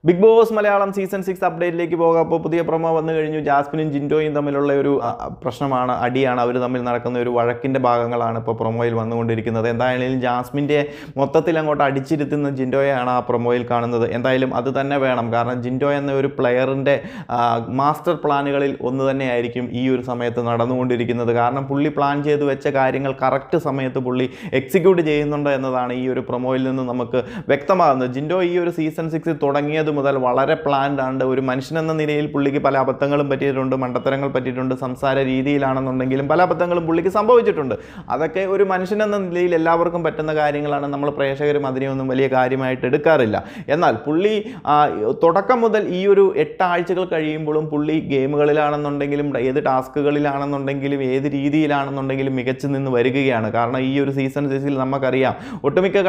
Big boss Malayalam season 6 അപ്ഡേറ്റിലേക്ക് പോകാം. അപ്പോൾ പുതിയ പ്രൊമോ വന്നു കഴിഞ്ഞു. ജാസ്മിനും ജിൻഡോയും തമ്മിലുള്ള ഒരു പ്രശ്നമാണ്, അടിയാണ്. അവർ തമ്മിൽ നടക്കുന്ന ഒരു വഴക്കിൻ്റെ ഭാഗങ്ങളാണ് ഇപ്പോൾ പ്രൊമോയിൽ വന്നുകൊണ്ടിരിക്കുന്നത്. എന്തായാലും ജാസ്മിൻ്റെ മൊത്തത്തിൽ അങ്ങോട്ട് അടിച്ചിരുത്തുന്ന ജിൻഡോയാണ് ആ പ്രൊമോയിൽ കാണുന്നത്. എന്തായാലും അത് തന്നെ വേണം, കാരണം ജിൻഡോ എന്ന ഒരു പ്ലെയറിൻ്റെ മാസ്റ്റർ പ്ലാനുകളിൽ ഒന്ന് തന്നെയായിരിക്കും ഈ ഒരു സമയത്ത് നടന്നുകൊണ്ടിരിക്കുന്നത്. കാരണം പുള്ളി പ്ലാൻ ചെയ്ത് വെച്ച കാര്യങ്ങൾ കറക്റ്റ് സമയത്ത് പുള്ളി എക്സിക്യൂട്ട് ചെയ്യുന്നുണ്ട് എന്നതാണ് ഈ ഒരു പ്രൊമോയിൽ നിന്ന് നമുക്ക് വ്യക്തമാകുന്നത്. ജിൻഡോ ഈ ഒരു സീസൺ 6 തുടങ്ങിയത് മുതൽ വളരെ പ്ലാൻഡ് ആണ്. ഒരു മനുഷ്യനെന്ന നിലയിൽ പുള്ളിക്ക് പല അബദ്ധങ്ങളും പറ്റിയിട്ടുണ്ട്, മണ്ടത്തരങ്ങൾ പറ്റിയിട്ടുണ്ട്, സംസാര രീതിയിലാണെന്നുണ്ടെങ്കിലും പല അബദ്ധങ്ങളും പുള്ളിക്ക് സംഭവിച്ചിട്ടുണ്ട്. അതൊക്കെ ഒരു മനുഷ്യനെന്ന നിലയിൽ എല്ലാവർക്കും പറ്റുന്ന കാര്യങ്ങളാണ്. നമ്മൾ പ്രേക്ഷകരും അതിനെയൊന്നും വലിയ കാര്യമായിട്ട് എടുക്കാറില്ല. എന്നാൽ പുള്ളി തുടക്കം മുതൽ ഈ ഒരു 8 ആഴ്ചകൾ കഴിയുമ്പോഴും പുള്ളി ഗെയിമുകളിലാണെന്നുണ്ടെങ്കിലും ഏത് ടാസ്കുകളിലാണെന്നുണ്ടെങ്കിലും ഏത് രീതിയിലാണെന്നുണ്ടെങ്കിലും മികച്ചു നിന്ന് വരികയാണ്. കാരണം ഈ ഒരു സീസൺ 6 നമുക്കറിയാം, ഒട്ടുമിക്ക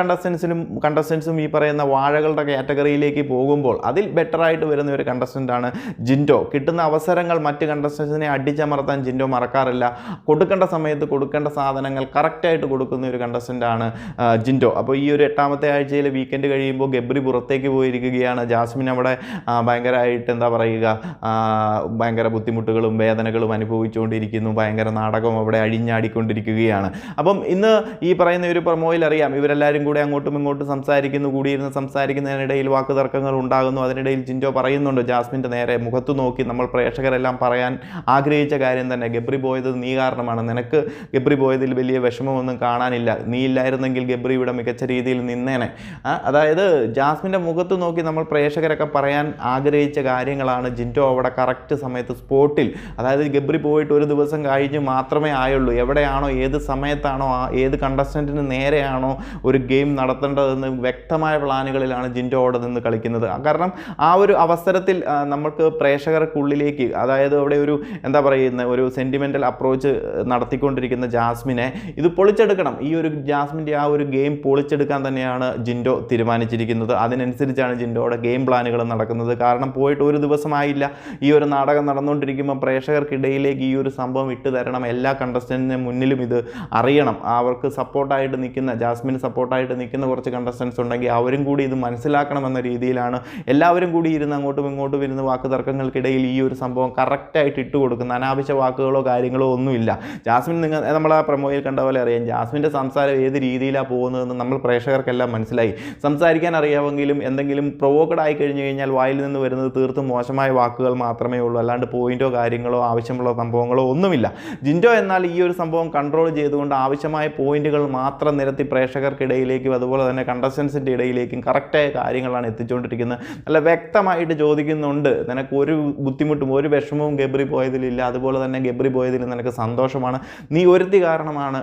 കണ്ടസ്റ്റൻസും ഈ പറയുന്ന വാഴകളുടെ കാറ്റഗറിയിലേക്ക് പോകുമ്പോൾ അതിൽ ബെറ്ററായിട്ട് വരുന്ന ഒരു കണ്ടസ്റ്റൻ്റാണ് ജിൻഡോ. കിട്ടുന്ന അവസരങ്ങൾ മറ്റ് കണ്ടസ്റ്റൻസിനെ അടിച്ചമർത്താൻ ജിൻഡോ മറക്കാറില്ല. കൊടുക്കേണ്ട സമയത്ത് കൊടുക്കേണ്ട സാധനങ്ങൾ കറക്റ്റായിട്ട് കൊടുക്കുന്ന ഒരു കണ്ടസ്റ്റൻ്റാണ് ജിൻഡോ. അപ്പോൾ ഈ ഒരു 8ാമത്തെ ആഴ്ചയിൽ വീക്കെൻഡ് കഴിയുമ്പോൾ ഗബ്രി പുറത്തേക്ക് പോയിരിക്കുകയാണ്. ജാസ്മിൻ അവിടെ ഭയങ്കരമായിട്ട് എന്താ പറയുക, ഭയങ്കര ബുദ്ധിമുട്ടുകളും വേദനകളും അനുഭവിച്ചുകൊണ്ടിരിക്കുന്നു. ഭയങ്കര നാടകം അവിടെ അഴിഞ്ഞാടിക്കൊണ്ടിരിക്കുകയാണ്. അപ്പം ഇന്ന് ഈ പറയുന്ന ഒരു പ്രൊമോയിൽ അറിയാം, ഇവരെല്ലാവരും കൂടെ അങ്ങോട്ടും ഇങ്ങോട്ടും കൂടിയിരുന്ന് സംസാരിക്കുന്നതിനിടയിൽ വാക്ക് തർക്കങ്ങൾ ഉണ്ടാകുന്നു. അതിനിടയിൽ ജിൻഡോ പറയുന്നുണ്ട് ജാസ്മിൻ്റെ നേരെ മുഖത്ത് നോക്കി, നമ്മൾ പ്രേക്ഷകരെല്ലാം പറയാൻ ആഗ്രഹിച്ച കാര്യം തന്നെ, ഗബ്രി പോയത് നീ കാരണമാണ്, നിനക്ക് ഗബ്രി പോയതിൽ വലിയ വിഷമമൊന്നും കാണാനില്ല, നീ ഇല്ലായിരുന്നെങ്കിൽ ഗബ്രി ഇവിടെ മികച്ച രീതിയിൽ നിന്നേനെ. അതായത് ജാസ്മിൻ്റെ മുഖത്ത് നോക്കി നമ്മൾ പ്രേക്ഷകരൊക്കെ പറയാൻ ആഗ്രഹിച്ച കാര്യങ്ങളാണ് ജിൻഡോ അവിടെ കറക്റ്റ് സമയത്ത് സ്പോട്ടിൽ, അതായത് ഗബ്രി പോയിട്ട് ഒരു ദിവസം കഴിഞ്ഞ് മാത്രമേ ആയുള്ളൂ, എവിടെയാണോ ഏത് സമയത്താണോ ഏത് കണ്ടസ്റ്റൻറ്റിന് നേരെയാണോ ഒരു ഗെയിം നടത്തേണ്ടതെന്ന് വ്യക്തമായ പ്ലാനുകളിലാണ് ജിൻഡോ അവിടെ നിന്ന് കളിക്കുന്നത്. കാരണം ആ ഒരു അവസരത്തിൽ നമുക്ക് പ്രേക്ഷകർക്കുള്ളിലേക്ക്, അതായത് അവിടെ ഒരു എന്താ പറയുന്ന ഒരു സെൻറ്റിമെൻ്റൽ അപ്രോച്ച് നടത്തിക്കൊണ്ടിരിക്കുന്ന ജാസ്മിനെ ഇത് പൊളിച്ചെടുക്കണം. ഈ ഒരു ജാസ്മിൻ്റെ ആ ഒരു ഗെയിം പൊളിച്ചെടുക്കാൻ തന്നെയാണ് ജിൻഡോ തീരുമാനിച്ചിരിക്കുന്നത്. അതിനനുസരിച്ചാണ് ജിൻഡോയുടെ ഗെയിം പ്ലാനുകൾ നടക്കുന്നത്. കാരണം പോയിട്ട് ഒരു ദിവസമായില്ല, ഈ ഒരു നാടകം നടന്നുകൊണ്ടിരിക്കുമ്പോൾ പ്രേക്ഷകർക്കിടയിലേക്ക് ഈ ഒരു സംഭവം ഇട്ട് തരണം. എല്ലാ കണ്ടസ്റ്റൻറ്റിന് മുന്നിലും ഇത് അറിയണം. അവർക്ക് സപ്പോർട്ടായിട്ട് നിൽക്കുന്ന, ജാസ്മിന് സപ്പോർട്ടായിട്ട് നിൽക്കുന്ന കുറച്ച് കണ്ടസ്റ്റൻസ് ഉണ്ടെങ്കിൽ അവരും കൂടി ഇത് മനസ്സിലാക്കണമെന്ന രീതിയിലാണ് എല്ലാവരും കൂടി ഇരുന്ന് അങ്ങോട്ടും ഇങ്ങോട്ടും ഇരുന്ന് വാക്ക് തർക്കങ്ങൾക്കിടയിൽ ഈ ഒരു സംഭവം കറക്റ്റായിട്ട് ഇട്ട് കൊടുക്കുന്ന, അനാവശ്യ വാക്കുകളോ കാര്യങ്ങളോ ഒന്നുമില്ല. ജാസ്മിൻ നമ്മൾ ആ പ്രൊമോയിൽ കണ്ട പോലെ അറിയാം, ജാസ്മിൻ്റെ സംസാരം ഏത് രീതിയിലാണ് പോകുന്നതെന്ന് നമ്മൾ പ്രേക്ഷകർക്കെല്ലാം മനസ്സിലായി. സംസാരിക്കാൻ അറിയാമെങ്കിലും എന്തെങ്കിലും പ്രൊവോക്കഡ് ആയി കഴിഞ്ഞു കഴിഞ്ഞാൽ വായിൽ നിന്ന് വരുന്നത് തീർത്തും മോശമായ വാക്കുകൾ മാത്രമേ ഉള്ളൂ, അല്ലാണ്ട് പോയിന്റോ കാര്യങ്ങളോ ആവശ്യമുള്ള സംഭവങ്ങളോ ഒന്നുമില്ല. ജിൻഡോ എന്നാൽ ഈ ഒരു സംഭവം കൺട്രോൾ ചെയ്തുകൊണ്ട് ആവശ്യമായ പോയിന്റുകൾ മാത്രം നിരത്തി പ്രേക്ഷകർക്കിടയിലേക്കും അതുപോലെ തന്നെ കണ്ടസ്റ്റൻസിൻ്റെ ഇടയിലേക്കും കറക്റ്റായ കാര്യങ്ങളാണ് എത്തിച്ചുകൊണ്ടിരിക്കുന്നത്. നല്ല വ്യക്തമായിട്ട് ചോദിക്കുന്നുണ്ട്, നിനക്ക് ഒരു ബുദ്ധിമുട്ടും ഒരു വിഷമവും ഗബ്രി പോയതിലില്ല, അതുപോലെ തന്നെ ഗബ്രി പോയതിൽ നിനക്ക് സന്തോഷമാണ്, നീ ഒരുത്തി കാരണമാണ്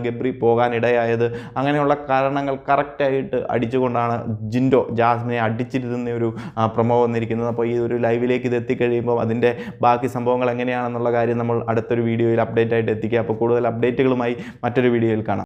ഗബ്രി പോകാനിടയായത്. അങ്ങനെയുള്ള കാരണങ്ങൾ കറക്റ്റായിട്ട് അടിച്ചുകൊണ്ടാണ് ജിൻഡോ ജാസ്മിനെ അടിച്ചിരുന്ന ഒരു പ്രൊമോ വന്നിരിക്കുന്നത്. അപ്പോൾ ഈ ഒരു ലൈവിലേക്ക് ഇത് എത്തിക്കഴിയുമ്പോൾ അതിൻ്റെ ബാക്കി സംഭവങ്ങൾ എങ്ങനെയാണെന്നുള്ള കാര്യം നമ്മൾ അടുത്തൊരു വീഡിയോയിൽ അപ്ഡേറ്റ് ആയിട്ട് എത്തിക്കുക. അപ്പോൾ കൂടുതൽ അപ്ഡേറ്റുകളുമായി മറ്റൊരു വീഡിയോയിൽ കാണാം.